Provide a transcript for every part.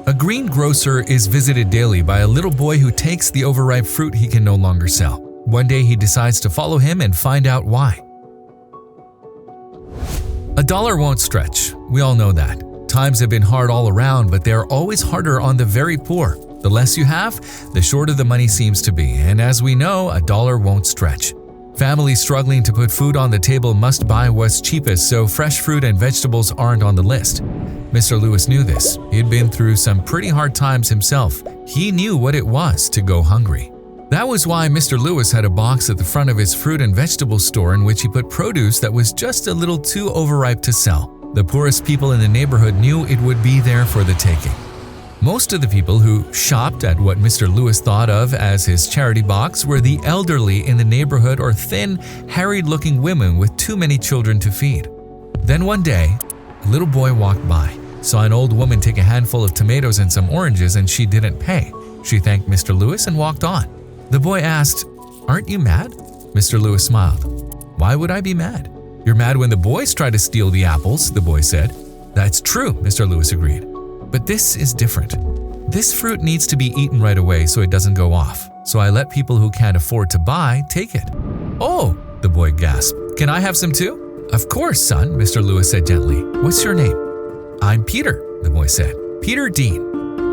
A greengrocer is visited daily by a little boy who takes the overripe fruit he can no longer sell. One day he decides to follow him and find out why. A dollar won't stretch. We all know that. Times have been hard all around, but they are always harder on the very poor. The less you have, the shorter the money seems to be, and as we know, a dollar won't stretch. Families struggling to put food on the table must buy what's cheapest, so fresh fruit and vegetables aren't on the list. Mr. Lewis knew this. He'd been through some pretty hard times himself. He knew what it was to go hungry. That was why Mr. Lewis had a box at the front of his fruit and vegetable store in which he put produce that was just a little too overripe to sell. The poorest people in the neighborhood knew it would be there for the taking. Most of the people who shopped at what Mr. Lewis thought of as his charity box were the elderly in the neighborhood or thin, harried-looking women with too many children to feed. Then one day, a little boy walked by, saw an old woman take a handful of tomatoes and some oranges, and she didn't pay. She thanked Mr. Lewis and walked on. The boy asked, "Aren't you mad?" Mr. Lewis smiled. "Why would I be mad?" "You're mad when the boys try to steal the apples," the boy said. "That's true," Mr. Lewis agreed. "But this is different. This fruit needs to be eaten right away so it doesn't go off. So I let people who can't afford to buy take it." "Oh," the boy gasped. "Can I have some too?" "Of course, son," Mr. Lewis said gently. "What's your name?" "I'm Peter," the boy said. "Peter Dean."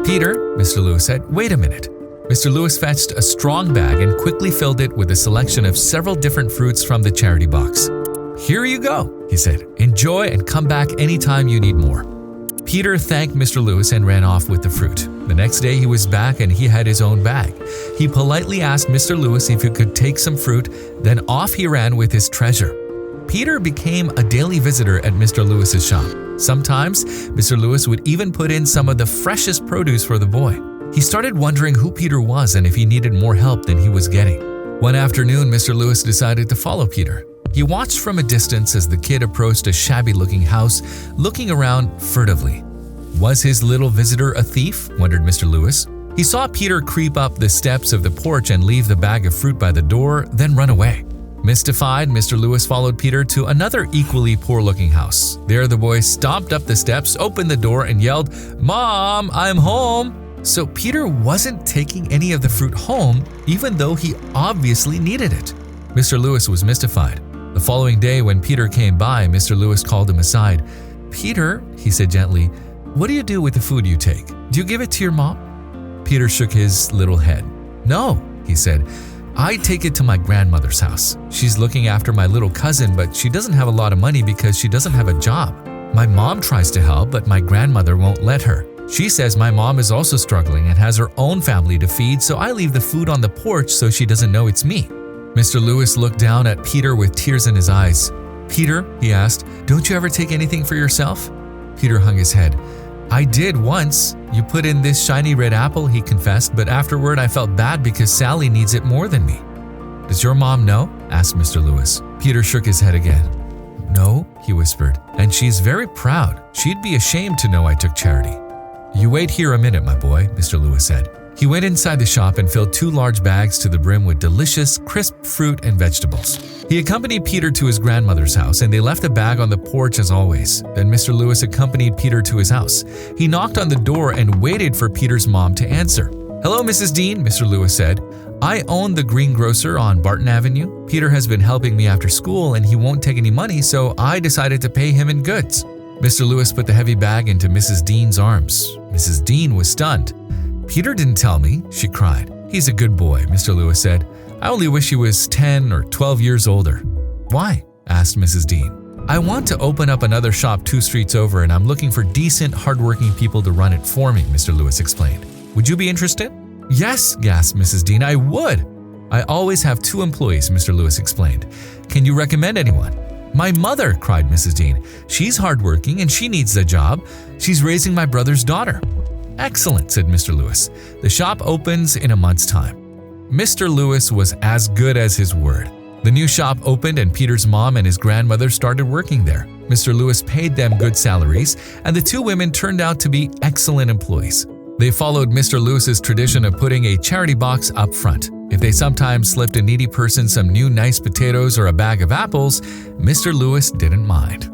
"Peter," Mr. Lewis said, "wait a minute." Mr. Lewis fetched a strong bag and quickly filled it with a selection of several different fruits from the charity box. "Here you go," he said. "Enjoy and come back anytime you need more." Peter thanked Mr. Lewis and ran off with the fruit. The next day he was back and he had his own bag. He politely asked Mr. Lewis if he could take some fruit, then off he ran with his treasure. Peter became a daily visitor at Mr. Lewis's shop. Sometimes, Mr. Lewis would even put in some of the freshest produce for the boy. He started wondering who Peter was and if he needed more help than he was getting. One afternoon, Mr. Lewis decided to follow Peter. He watched from a distance as the kid approached a shabby-looking house, looking around furtively. Was his little visitor a thief? Wondered Mr. Lewis. He saw Peter creep up the steps of the porch and leave the bag of fruit by the door, then run away. Mystified, Mr. Lewis followed Peter to another equally poor-looking house. There the boy stomped up the steps, opened the door, and yelled, "Mom, I'm home!" So Peter wasn't taking any of the fruit home, even though he obviously needed it. Mr. Lewis was mystified. The following day, when Peter came by, Mr. Lewis called him aside. "Peter," he said gently, "what do you do with the food you take? Do you give it to your mom?" Peter shook his little head. "No," he said, "I take it to my grandmother's house. She's looking after my little cousin, but she doesn't have a lot of money because she doesn't have a job. My mom tries to help, but my grandmother won't let her. She says my mom is also struggling and has her own family to feed, so I leave the food on the porch so she doesn't know it's me." Mr. Lewis looked down at Peter with tears in his eyes. "Peter," he asked, "don't you ever take anything for yourself?" Peter hung his head. "I did once. You put in this shiny red apple," he confessed, "but afterward I felt bad because Sally needs it more than me." "Does your mom know?" asked Mr. Lewis. Peter shook his head again. "No," he whispered, "and she's very proud. She'd be ashamed to know I took charity." "You wait here a minute, my boy," Mr. Lewis said. He went inside the shop and filled 2 large bags to the brim with delicious, crisp fruit and vegetables. He accompanied Peter to his grandmother's house, and they left the bag on the porch as always. Then Mr. Lewis accompanied Peter to his house. He knocked on the door and waited for Peter's mom to answer. "Hello, Mrs. Dean," Mr. Lewis said. "I own the greengrocer on Barton Avenue. Peter has been helping me after school, and he won't take any money, so I decided to pay him in goods." Mr. Lewis put the heavy bag into Mrs. Dean's arms. Mrs. Dean was stunned. "Peter didn't tell me," she cried. "He's a good boy," Mr. Lewis said. "I only wish he was 10 or 12 years older." "Why?" asked Mrs. Dean. "I want to open up another shop 2 streets over, and I'm looking for decent, hardworking people to run it for me," Mr. Lewis explained. "Would you be interested?" "Yes," gasped Mrs. Dean, "I would." "I always have 2 employees," Mr. Lewis explained. "Can you recommend anyone?" "My mother," cried Mrs. Dean. "She's hardworking and she needs a job. She's raising my brother's daughter." "Excellent," said Mr. Lewis. "The shop opens in a month's time." Mr. Lewis was as good as his word. The new shop opened and Peter's mom and his grandmother started working there. Mr. Lewis paid them good salaries, and the 2 women turned out to be excellent employees. They followed Mr. Lewis's tradition of putting a charity box up front. If they sometimes slipped a needy person some new nice potatoes or a bag of apples, Mr. Lewis didn't mind.